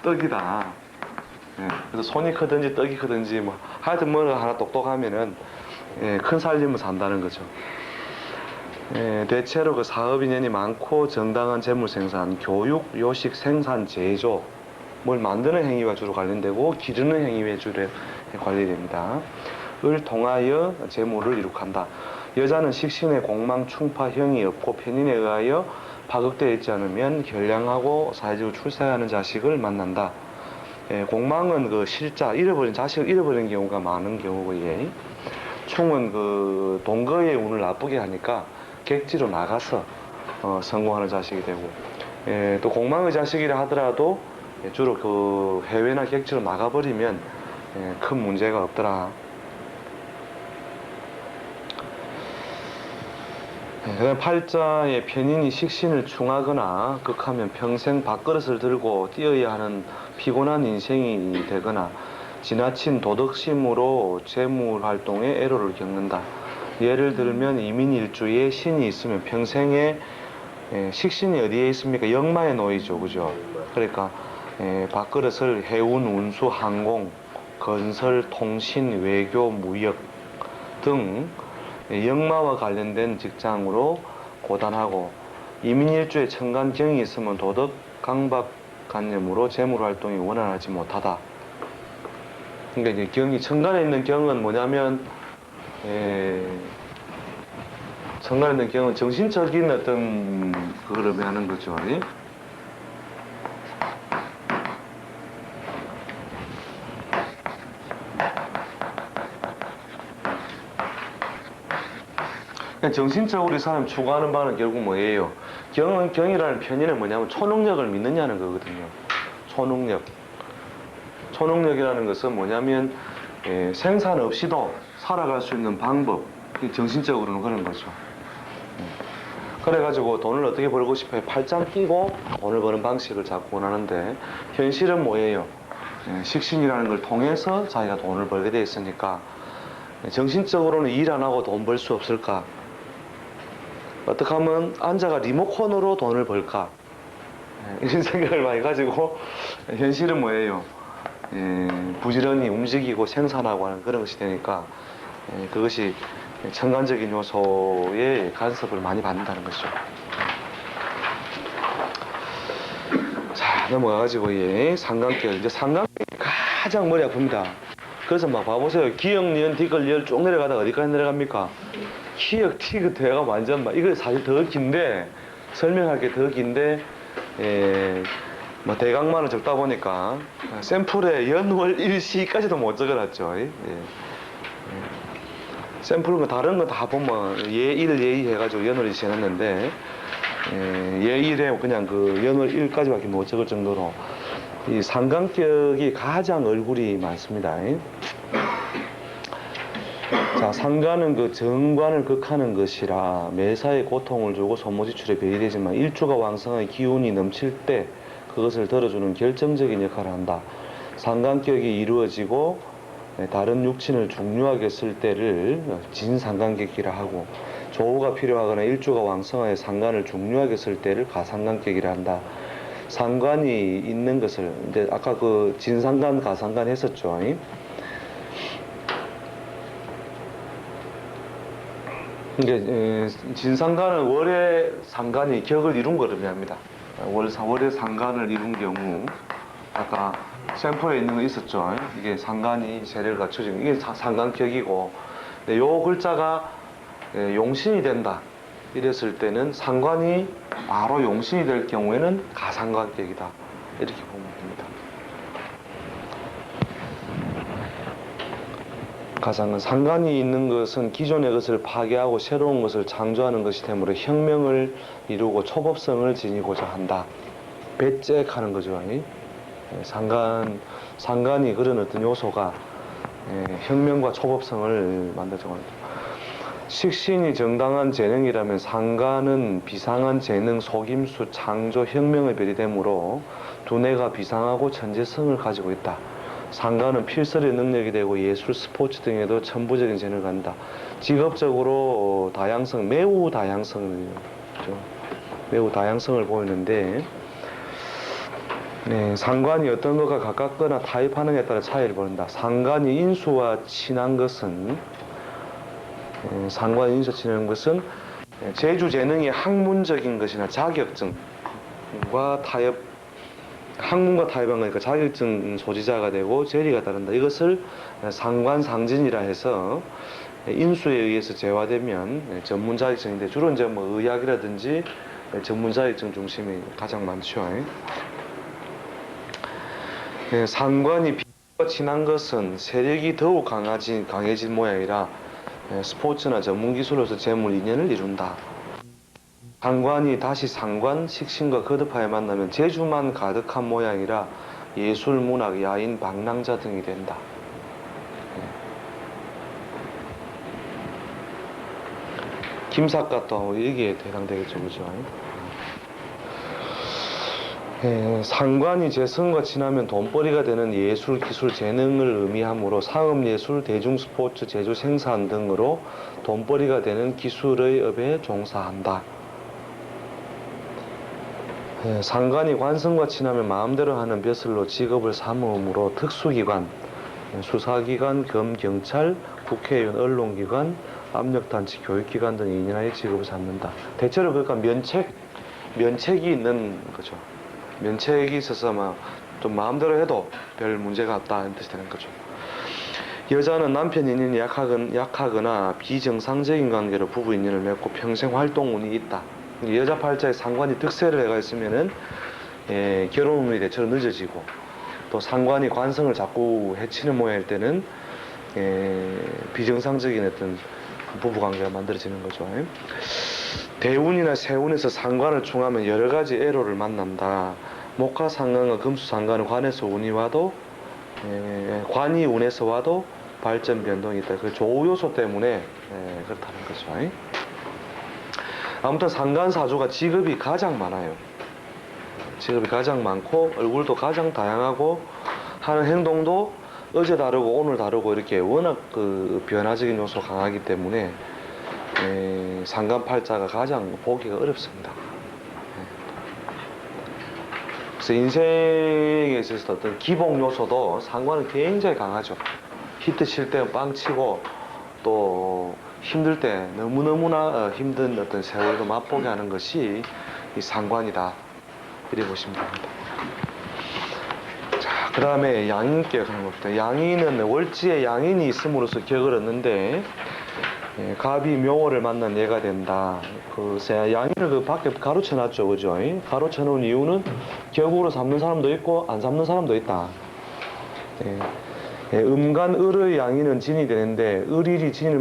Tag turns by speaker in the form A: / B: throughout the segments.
A: 떡이다. 예, 그래서 손이 크든지 떡이 크든지 뭐 하여튼 뭐 하나 똑똑하면은 예, 큰 살림을 산다는 거죠. 예, 대체로 그 사업 인연이 많고 정당한 재물 생산, 교육, 요식, 생산, 제조 뭘 만드는 행위와 주로 관련되고 기르는 행위에 주로 관리됩니다. 을 통하여 재물을 이룩한다. 여자는 식신의 공망, 충파, 형이 없고 편인에 의하여 파극되어 있지 않으면 결량하고 사회적으로 출세하는 자식을 만난다. 예, 공망은 그 실자, 잃어버린 자식을 잃어버리는 경우가 많은 경우고, 예. 충은 그 동거의 운을 나쁘게 하니까 객지로 나가서 성공하는 자식이 되고, 예, 또 공망의 자식이라 하더라도 예, 주로 그 해외나 객지로 나가버리면 예, 큰 문제가 없더라. 예, 팔자의 편인이 식신을 충하거나 극하면 평생 밥그릇을 들고 뛰어야 하는 피곤한 인생이 되거나 지나친 도덕심으로 재물 활동에 애로를 겪는다. 예를 들면 이민일주에 신이 있으면 평생에 식신이 어디에 있습니까? 역마에 놓이죠, 그죠? 그러니까 밥그릇을 해운, 운수, 항공, 건설, 통신, 외교, 무역 등 역마와 관련된 직장으로 고단하고 이민일주에 천간경이 있으면 도덕 강박관념으로 재물활동이 원활하지 못하다. 그러니까 이제 경이 천간에 있는 경은 뭐냐면 천간에 있는 경은 정신적인 어떤 그걸 의미하는 거죠. 정신적으로 이 사람이 추구하는 바는 결국 뭐예요? 경이라는 편의는 뭐냐면 초능력을 믿느냐는 거거든요. 초능력. 초능력이라는 것은 뭐냐면 생산 없이도 살아갈 수 있는 방법. 정신적으로는 그런 거죠. 그래가지고 돈을 어떻게 벌고 싶어요? 팔짱 끼고 돈을 버는 방식을 자꾸 원하는데 현실은 뭐예요? 식신이라는 걸 통해서 자기가 돈을 벌게 돼 있으니까 정신적으로는 일 안 하고 돈 벌 수 없을까? 어떻게 하면 앉아가 리모컨으로 돈을 벌까? 이런 생각을 많이 가지고 현실은 뭐예요? 부지런히 움직이고 생산하고 하는 그런 것이 되니까 그것이 천간적인 요소에 간섭을 많이 받는다는 것이죠. 자, 넘어가가지고 상관격. 이제 상관격이 가장 머리 아픕니다. 그래서 막 봐보세요. 기역, 니은, 디귿, 열 쭉 내려가다가 어디까지 내려갑니까? 기역, 티귿, 대가 완전 막, 이거 사실 더 긴데, 설명할 게 더 긴데, 뭐 대강만을 적다 보니까, 샘플에 연월 일시까지도 못 적어놨죠. 샘플은 다른 거 다 보면, 예1, 예2 해가지고 연월 일시 해놨는데, 예1에 그냥 그 연월 1까지밖에 못 적을 정도로, 이 상관격이 가장 얼굴이 많습니다. 자, 상관은 그 정관을 극하는 것이라 매사에 고통을 주고 소모지출에 배이되지만 일주가 왕성의 기운이 넘칠 때 그것을 덜어주는 결정적인 역할을 한다. 상관격이 이루어지고 다른 육친을 중요하게 쓸 때를 진상관격이라 하고 조우가 필요하거나 일주가 왕성하여 상관을 중요하게 쓸 때를 가상관격이라 한다. 상관이 있는 것을 이제 아까 그 진상관, 가상관 했었죠. 이게 진상관은 월의 상관이 격을 이룬 걸 의미합니다. 월의 상관을 이룬 경우 아까 샘플에 있는 거 있었죠. 이게 상관이 세례를 갖춰지고 이게 상관격이고 요 글자가 용신이 된다. 이랬을 때는 상관이 바로 용신이 될 경우에는 가상관격이다. 이렇게 보면 됩니다. 가상은 상관이 있는 것은 기존의 것을 파괴하고 새로운 것을 창조하는 것이 되므로 혁명을 이루고 초법성을 지니고자 한다. 배째하는 거죠. 상관이 그런 어떤 요소가 혁명과 초법성을 만들죠. 식신이 정당한 재능이라면 상관은 비상한 재능, 속임수, 창조, 혁명의 별이 되므로 두뇌가 비상하고 천재성을 가지고 있다. 상관은 필설의 능력이 되고 예술, 스포츠 등에도 천부적인 재능을 갖는다. 직업적으로 다양성, 매우 다양성을 보이는데 네, 상관이 어떤 것과 가깝거나 타입하느냐에 따라 차이를 보는다. 상관이 인수와 친한 것은 상관이 인수와 친한 것은 재주 재능이 학문적인 것이나 자격증과 타협 학문과 타협한 거니까 자격증 소지자가 되고 재리가 따른다. 이것을 상관상진이라 해서 인수에 의해서 재화되면 전문 자격증인데 주로 이제 뭐 의학이라든지 전문 자격증 중심이 가장 많죠. 상관이 비와 친한 것은 세력이 더욱 강해진 모양이라 스포츠나 전문 기술로서 재물 인연을 이룬다. 상관이 다시 상관, 식신과 거듭하여 만나면 재주만 가득한 모양이라 예술, 문학, 야인, 방랑자 등이 된다. 김삿갓도 여기에 해당되겠죠, 그죠? 상관이 재성과 친하면 돈벌이가 되는 예술, 기술, 재능을 의미하므로 상업예술, 대중스포츠, 제조, 생산 등으로 돈벌이가 되는 기술의 업에 종사한다. 상관이 관성과 친하면 마음대로 하는 벼슬로 직업을 삼으므로 특수기관, 수사기관, 검, 경찰, 국회의원, 언론기관, 압력단체, 교육기관 등이 인연하여 직업을 삼는다. 대체로 그러니까 면책이 있는 거죠. 면책이 있어서 막 좀 마음대로 해도 별 문제가 없다 이런 뜻이 되는 거죠. 여자는 남편 인연이 약하거나 비정상적인 관계로 부부 인연을 맺고 평생 활동운이 있다. 여자 팔자에 상관이 득세를 해가 있으면은 결혼운이 대체로 늦어지고 또 상관이 관성을 자꾸 해치는 모양일 때는 비정상적인 어떤 부부관계가 만들어지는 거죠. 대운이나 세운에서 상관을 충하면 여러 가지 애로를 만난다. 목화 상관과 금수 상관은 관에서 운이 와도 관이 운에서 와도 발전 변동이 있다. 그 조우 요소 때문에 그렇다는 거죠. 아무튼 상관사주가 직업이 가장 많아요. 직업이 가장 많고 얼굴도 가장 다양하고 하는 행동도 어제 다르고 오늘 다르고 이렇게 워낙 그 변화적인 요소 강하기 때문에 상관팔자가 가장 보기가 어렵습니다. 그래서 인생에 있어서 어떤 기복 요소도 상관은 굉장히 강하죠. 히트 칠 때 빵치고 또 힘들 때 너무너무나 힘든 어떤 세월도 맛보게 하는 것이 이 상관이다. 이렇게 보시면 됩니다. 자, 그 다음에 양인격 하는 겁니다. 양인은 월지에 양인이 있음으로써 격을 얻는데 갑이 묘호를 만난 예가 된다. 양인을 그 밖에 가로쳐 놨죠, 그죠? 가로쳐 놓은 이유는 격으로 삼는 사람도 있고 안 삼는 사람도 있다. 음간 을의 양인은 진이 되는데 을일이 진을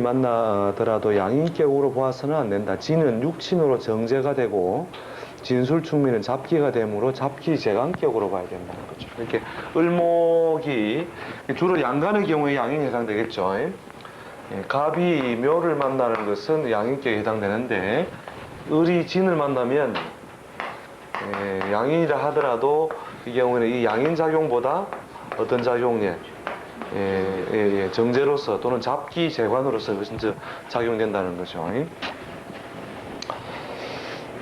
A: 만나더라도 양인격으로 보아서는 안 된다. 진은 육친으로 정제가 되고 진술충미는 잡기가 되므로 잡기 재간격으로 봐야 된다는 거죠. 이렇게 을목이 주로 양간의 경우에 양인에 해당되겠죠. 갑이 묘를 만나는 것은 양인격에 해당되는데 을이 진을 만나면 양인이라 하더라도 이 경우에는 이 양인작용보다 어떤 작용에 정제로서 또는 잡기 재관으로서 작용된다는 거죠.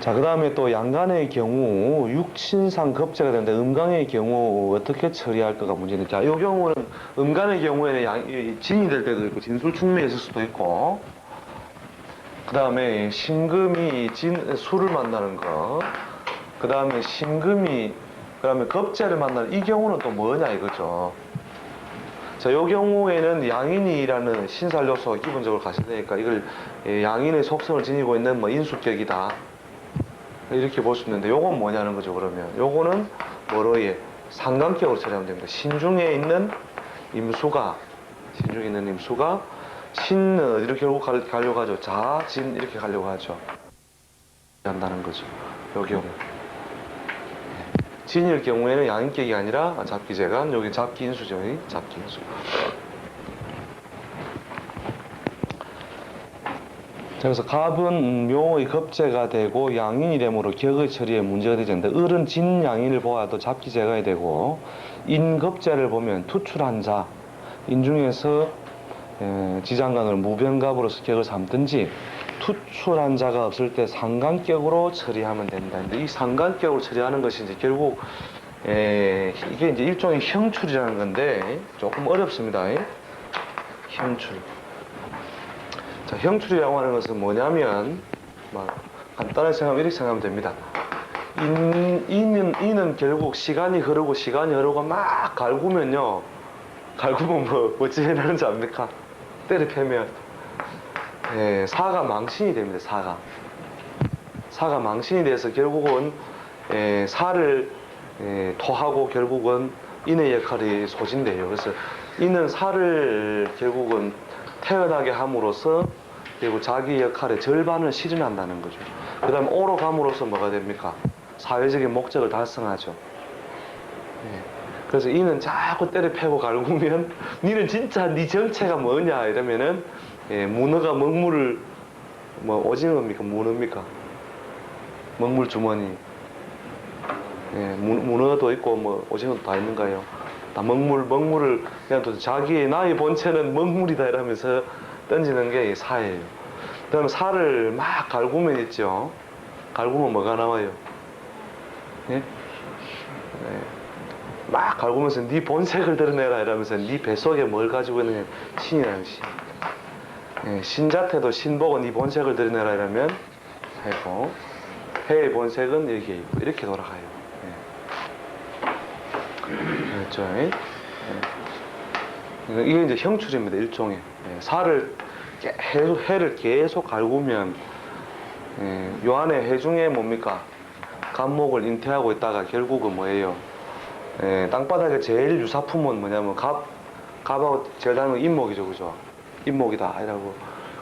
A: 자, 그 다음에 또 양간의 경우 육친상 겁재가 되는데 음간의 경우 어떻게 처리할 거가 문제인데, 자, 이 경우는 음간의 경우에는 진이 될 때도 있고 진술충미에 있을 수도 있고, 그 다음에 신금이 수를 만나는 거, 그 다음에 신금이 그다음에 겁재를 만나는 이 경우는 또 뭐냐 이거죠. 자, 이 경우에는 양인이라는 신살 요소가 기본적으로 가신다니까 이걸 양인의 속성을 지니고 있는 뭐 인수격이다. 이렇게 볼 수 있는데 요건 뭐냐는 거죠. 그러면 요거는 뭐로의 상관격으로 처리하면 됩니다. 신중에 있는 임수가 신 이렇게 가려고 하죠. 자, 진 이렇게 가려고 하죠. 한다는 거죠. 요 경우. 진일 경우에는 양인격이 아니라 잡기재간, 여기 잡기인수죠. 잡기인수. 그래서 갑은 묘의 겁재가 되고 양인이 되므로 격의 처리에 문제가 되지 않는다. 을은 진양인을 보아도 잡기재가 되고 인겁재를 보면 투출한 자, 인중에서 지장간을 무변갑으로서 격을 삼든지 투출한 자가 없을 때 상관격으로 처리하면 된다. 근데 이 상관격으로 처리하는 것이 이제 결국 이게 이제 일종의 형출이라는 건데 조금 어렵습니다. 형출. 자, 형출이라고 하는 것은 뭐냐면 간단하게 생각하면 이렇게 생각하면 됩니다. 이는 결국 시간이 흐르고 막 갈구면요. 갈구면 뭐 어찌 해나는지 압니까? 때려 패면 사가 망신이 됩니다. 사가 망신이 돼서 결국은 사를 토하고 결국은 인의 역할이 소진돼요. 그래서 이는 사를 결국은 태어나게 함으로써 그리고 자기 역할의 절반을 실현한다는 거죠. 그 다음에 오로 감으로써 뭐가 됩니까? 사회적인 목적을 달성하죠. 그래서 이는 자꾸 때려 패고 갈구면 니는 진짜 네 정체가 뭐냐 이러면은 문어가 먹물을 오징어입니까? 문어입니까? 먹물 주머니. 문어도 있고 오징어도 다 있는가요? 다 먹물을 그냥 또 자기의 나의 본체는 먹물이다 이러면서 던지는 게 사예요. 그다음에 사를 막 갈구면 있죠. 갈구면 뭐가 나와요? 막 갈구면서 네 본색을 드러내라 이러면서 네 뱃속에 뭘 가지고 있느냐 신이라는 신. 신자태도 신보고 네 본색을 드러내라 이러면 해고 해의 본색은 여기에 있고 이렇게 돌아가요. 그렇죠. 이게 이제 형출입니다. 일종의 해를 계속 갈구면 요 안에 해 중에 뭡니까? 갑목을 인태하고 있다가 결국은 뭐예요? 땅바닥에 제일 유사품은 뭐냐면 갑하고 제일 닮은 인목이죠, 그죠? 인목이다 이라고.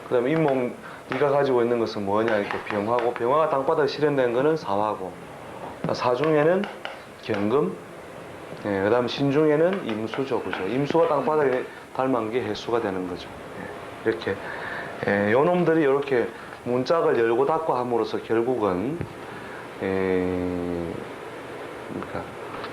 A: 그다음에 인목 네가 가지고 있는 것은 뭐냐 이렇게 병화고 병화가 땅바닥에 실현된 거는 사화고 사 중에는 경금. 그다음 신 중에는 임수죠, 그죠? 임수가 땅바닥에 닮은 게 해수가 되는 거죠. 이렇게 요 놈들이 이렇게 문짝을 열고 닫고 함으로써 결국은 그러니까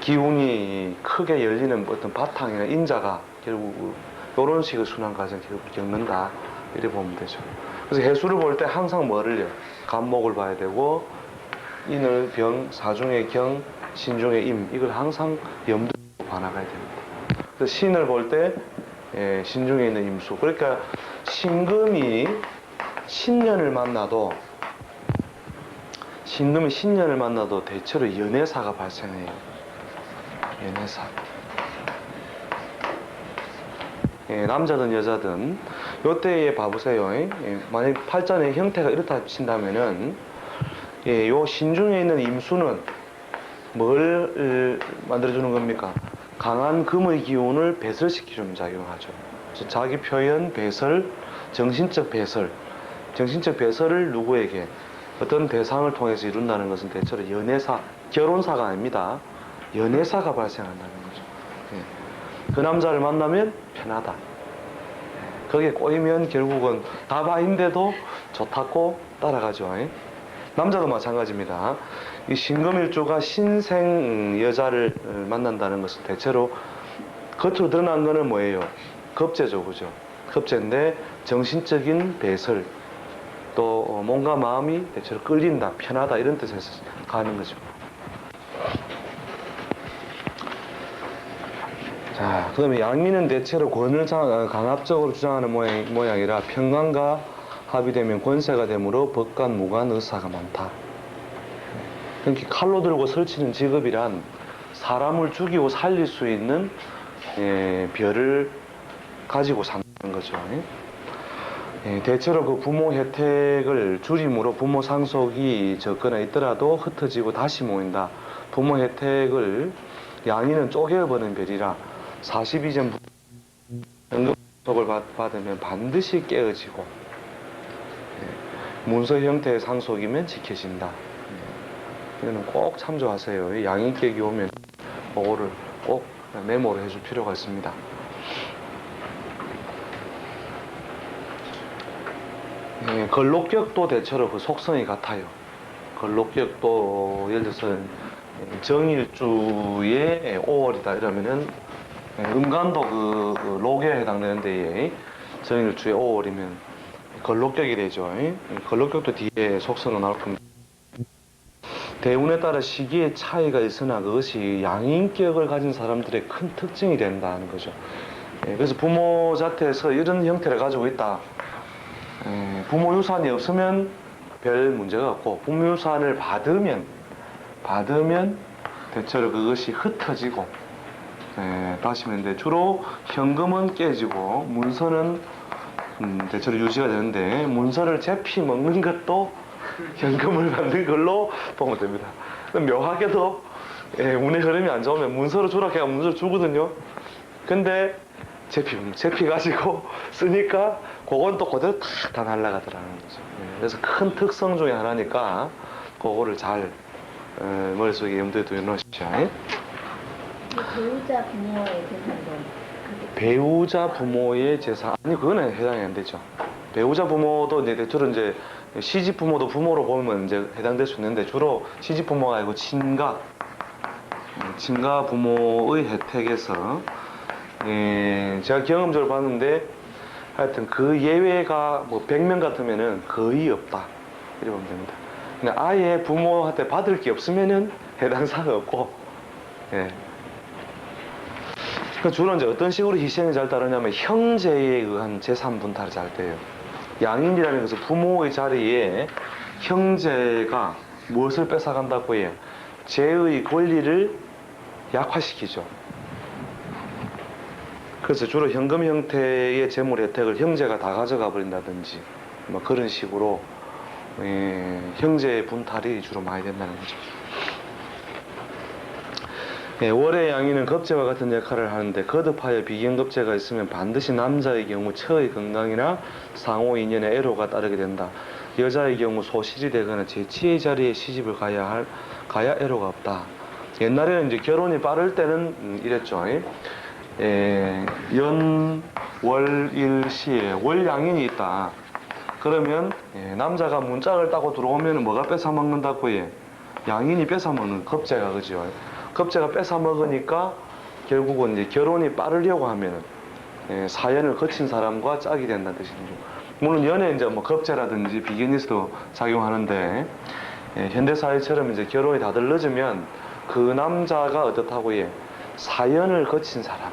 A: 기운이 크게 열리는 어떤 바탕이나 인자가 결국 이런 식의 순환 과정을 결국 겪는다 이렇게 보면 되죠. 그래서 해수를 볼 때 항상 뭐를요? 간목을 봐야 되고 인을 병, 사중의 경, 신중의 임 이걸 항상 염두에 봐나가야 됩니다. 그래서 신을 볼 때 신중에 있는 임수. 그러니까 신금이 신년을 만나도 대체로 연애사가 발생해요. 연애사. 남자든 여자든 요때에 봐보세요. 만약 팔자의 형태가 이렇다 친다면은 요 신중에 있는 임수는 뭘 만들어주는 겁니까? 강한 금의 기운을 배설시키는 작용하죠. 자기 표현, 배설, 정신적 배설을 누구에게 어떤 대상을 통해서 이룬다는 것은 대체로 연애사, 결혼사가 아닙니다. 연애사가 발생한다는 거죠. 그 남자를 만나면 편하다. 거기에 꼬이면 결국은 다바인데도 좋다고 따라가죠. 남자도 마찬가지입니다. 이 신금일주가 신생 여자를 만난다는 것은 대체로 겉으로 드러난 거는 뭐예요? 겁재죠, 그죠? 겁재인데 정신적인 배설 또 몸과 마음이 대체로 끌린다, 편하다 이런 뜻에서 가는 거죠. 자, 그다음에 양미는 대체로 권을 강압적으로 주장하는 모양이라 평관과 합의되면 권세가 되므로 법관, 무관, 의사가 많다. 그러니까 칼로 들고 설치는 직업이란 사람을 죽이고 살릴 수 있는 별을 가지고 사는 거죠. 대체로 그 부모 혜택을 줄임으로 부모 상속이 적거나 있더라도 흩어지고 다시 모인다. 부모 혜택을 양이는 쪼개어버는 별이라 42전 연금속을 받으면 반드시 깨어지고 문서 형태의 상속이면 지켜진다. 이거는 꼭 참조하세요. 양인격이 오면 그거를 꼭 메모를 해줄 필요가 있습니다. 걸록격도 대체로 그 속성이 같아요. 걸록격도 예를 들어서 정일주의 5월이다 이러면은 음간도 그 로계에 해당되는데 정일주의 5월이면 걸록격이 되죠. 걸록격도 뒤에 속성은 나올 겁니다. 대운에 따라 시기의 차이가 있으나 그것이 양인격을 가진 사람들의 큰 특징이 된다는 거죠. 그래서 부모 자태에서 이런 형태를 가지고 있다. 부모 유산이 없으면 별 문제가 없고 부모 유산을 받으면 대체로 그것이 흩어지고 다시 말인데 주로 현금은 깨지고 문서는 대체로 유지가 되는데 문서를 제피 먹는 것도 현금을 받는 걸로 보면 됩니다. 묘하게도 운의 흐름이 안 좋으면 문서를 주라 해가 문서를 주거든요. 근데 제피 가지고 쓰니까 그건 또 그대로 다 날아가더라는 거죠. 그래서 큰 특성 중에 하나니까 그거를 잘 머릿속에 염두에 두어 놓으십시오.
B: 배우자 부모의 재산도
A: 배우자 부모의 재산 아니 그거는 해당이 안 되죠. 배우자 부모도 이제 대체로 이제 시집 부모도 부모로 보면 이제 해당될 수 있는데 주로 시집 부모가 아니고 친가 부모의 혜택에서 제가 경험적으로 봤는데 하여튼 그 예외가 뭐 100명 같으면은 거의 없다 이렇게 보면 됩니다. 그냥 아예 부모한테 받을 게 없으면은 해당 사항이 없고 그 주로 이제 어떤 식으로 희생이 잘 따르냐면 형제에 의한 재산 분탈이 잘 돼요. 양인이라는 것은 부모의 자리에 형제가 무엇을 뺏어간다고 해요? 제의 권리를 약화시키죠. 그래서 주로 현금 형태의 재물 혜택을 형제가 다 가져가 버린다든지 뭐 그런 식으로 형제의 분탈이 주로 많이 된다는 거죠. 월의 양인은 겁재와 같은 역할을 하는데 거듭하여 비견겁재가 있으면 반드시 남자의 경우 처의 건강이나 상호 인연의 애로가 따르게 된다. 여자의 경우 소실이 되거나 재치의 자리에 시집을 가야 애로가 없다. 옛날에는 이제 결혼이 빠를 때는 이랬죠. 연월일시에 월양인이 있다. 그러면 남자가 문짝을 따고 들어오면 뭐가 뺏어 먹는다고 해? 양인이 뺏어 먹는 겁재가 그죠. 겁재가 뺏어 먹으니까 결국은 이제 결혼이 빠르려고 하면은 사연을 거친 사람과 짝이 된다는 뜻이죠. 물론 연애 이제 뭐 겁재라든지 비견에서도 작용하는데 현대 사회처럼 이제 결혼이 다들 늦으면 그 남자가 어떻다고 해? 사연을 거친 사람.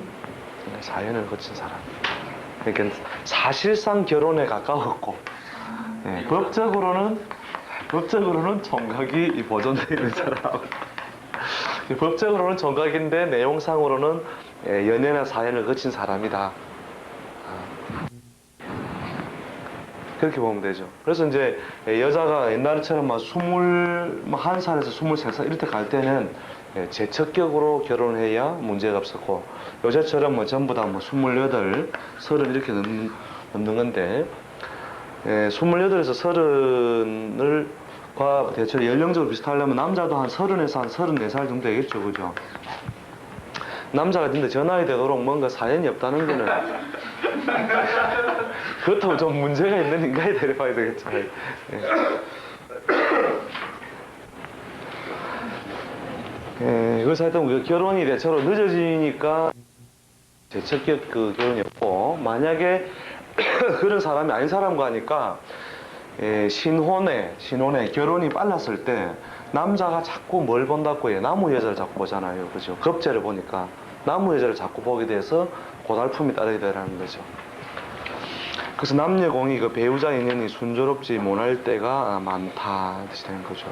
A: 그러니까 사실상 결혼에 가까웠고 법적으로는 총각이 보존되어 있는 사람. 법적으로는 총각인데 내용상으로는 연애나 사연을 거친 사람이다. 그렇게 보면 되죠. 그래서 이제 여자가 옛날처럼 막 21살에서 23살 이럴 때 갈 때는 제척격으로 결혼해야 문제가 없었고 요새처럼 뭐 전부 다 뭐 28, 30 이렇게 넘는 건데 28에서 30을 과 대체로 연령적으로 비슷하려면 남자도 한 30에서 한 34살 정도 되겠죠. 그죠? 남자가 근데 저 나이 되도록 뭔가 사연이 없다는 거는 그렇다고 좀 문제가 있는 인간이 데려봐야 되겠죠. 그래서 하여튼 결혼이 대체로 늦어지니까 재척격 그 결혼이 없고 만약에 그런 사람이 아닌 사람과 하니까 신혼에 결혼이 빨랐을 때 남자가 자꾸 뭘 본다고 해요? 나무 여자를 자꾸 보잖아요. 그죠? 겁재를 보니까 나무 여자를 자꾸 보게 돼서 고달픔이 따르게 되라는 거죠. 그래서 남녀공이 그 배우자 인연이 순조롭지 못할 때가 많다 뜻이 되는 거죠.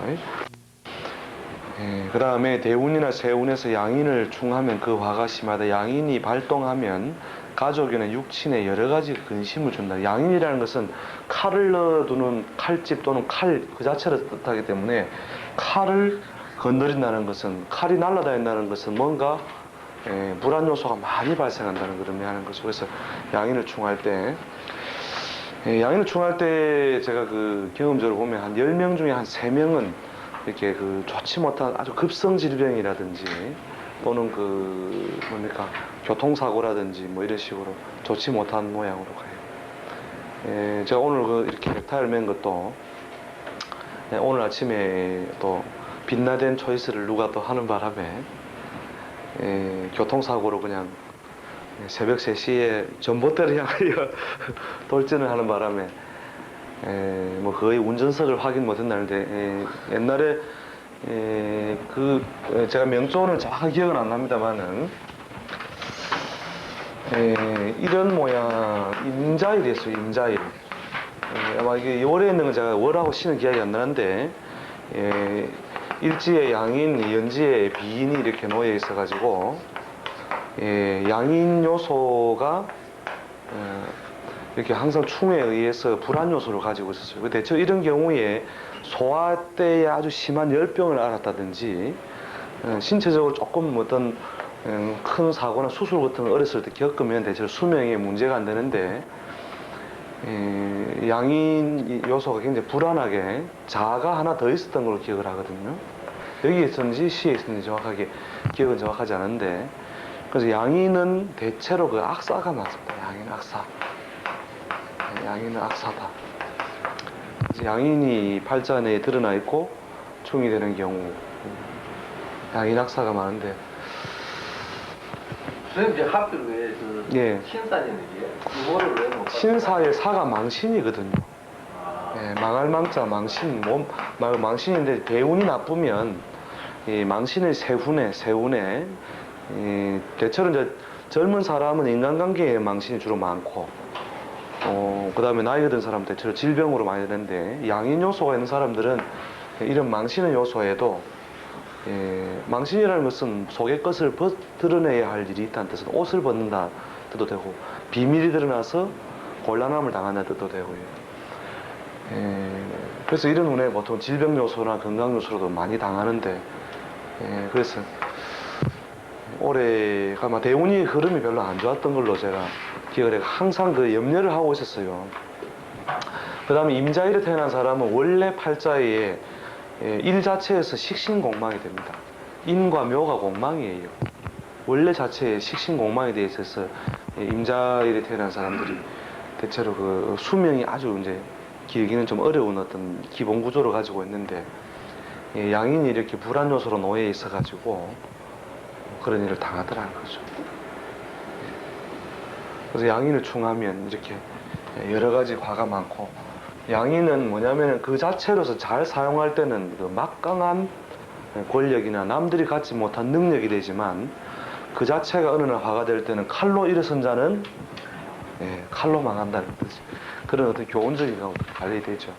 A: 그 다음에 대운이나 세운에서 양인을 충하면 그 화가 심하다. 양인이 발동하면 가족이나 육친에 여러 가지 근심을 준다. 양인이라는 것은 칼을 넣어두는 칼집 또는 칼 그 자체를 뜻하기 때문에 칼을 건드린다는 것은 칼이 날아다닌다는 것은 뭔가 불안 요소가 많이 발생한다는 걸 의미하는 거죠. 그래서 양인을 충할 때 제가 그 경험적으로 보면 한 10명 중에 한 3명은 이렇게 그 좋지 못한 아주 급성 질병이라든지 또는 그 뭡니까 교통사고라든지 뭐 이런 식으로 좋지 못한 모양으로 가요. 제가 오늘 그 이렇게 넥타이를 맨 것도 오늘 아침에 또 빛나된 초이스를 누가 또 하는 바람에 교통사고로 그냥 새벽 3시에 전봇대를 향하여 돌진을 하는 바람에 뭐 거의 운전석을 확인 못했는데 옛날에 제가 명조는 정확하게 기억은 안 납니다만은 이런 모양 임자일이었어요. 임자일. 아마 이게 월에 있는 건 제가 월하고 시는 기억이 안 나는데 일지에 양인, 연지에 비인이 이렇게 놓여 있어가지고 양인 요소가 이렇게 항상 충에 의해서 불안 요소를 가지고 있었어요. 대체 이런 경우에 소화 때에 아주 심한 열병을 앓았다든지 신체적으로 조금 어떤 큰 사고나 수술 같은 걸 어렸을 때 겪으면 대체로 수명에 문제가 안 되는데 양인 요소가 굉장히 불안하게 자가 하나 더 있었던 걸로 기억을 하거든요. 여기에 있었는지 시에 있었는지 정확하게 기억은 정확하지 않은데 그래서 양인은 대체로 그 악사가 많습니다. 양인 악사. 양인은 악사다. 그래서 양인이 팔자 내에 드러나 있고 충이 되는 경우 양인 악사가 많은데
B: 선생님 이제 하필 왜그
A: 예.
B: 신사냐는 게 이거를 왜 못?
A: 신사의 사가 망신이거든요. 망할 망자 망신 망신인데 대운이 나쁘면 이 망신의 세운에 대체로 이제 젊은 사람은 인간관계에 망신이 주로 많고 그 다음에 나이가 든 사람은 대체로 질병으로 많이 되는데 양인 요소가 있는 사람들은 이런 망신의 요소에도 망신이라는 것은 속의 것을 드러내야 할 일이 있다는 뜻은 옷을 벗는다 뜻도 되고 비밀이 드러나서 곤란함을 당한다는 뜻도 되고요. 그래서 이런 운에 보통 질병 요소나 건강 요소로도 많이 당하는데 그래서 올해가 아마 대운이 흐름이 별로 안 좋았던 걸로 제가 기억을 해요. 항상 그 염려를 하고 있었어요. 그 다음에 임자일에 태어난 사람은 원래 팔자에 일 자체에서 식신공망이 됩니다. 인과 묘가 공망이에요. 원래 자체에 식신공망이 되어 있어서 임자일에 태어난 사람들이 대체로 그 수명이 아주 이제 길기는 좀 어려운 어떤 기본 구조를 가지고 있는데 양인이 이렇게 불안 요소로 놓여 있어가지고 그런 일을 당하더라는 거죠. 그래서 양인을 충하면 이렇게 여러 가지 과가 많고 양인은 뭐냐면 그 자체로서 잘 사용할 때는 그 막강한 권력이나 남들이 갖지 못한 능력이 되지만 그 자체가 어느 날 화가 될 때는 칼로 일어선 자는 칼로 망한다는 뜻이 그런 어떤 교훈적인 것도 관리되죠.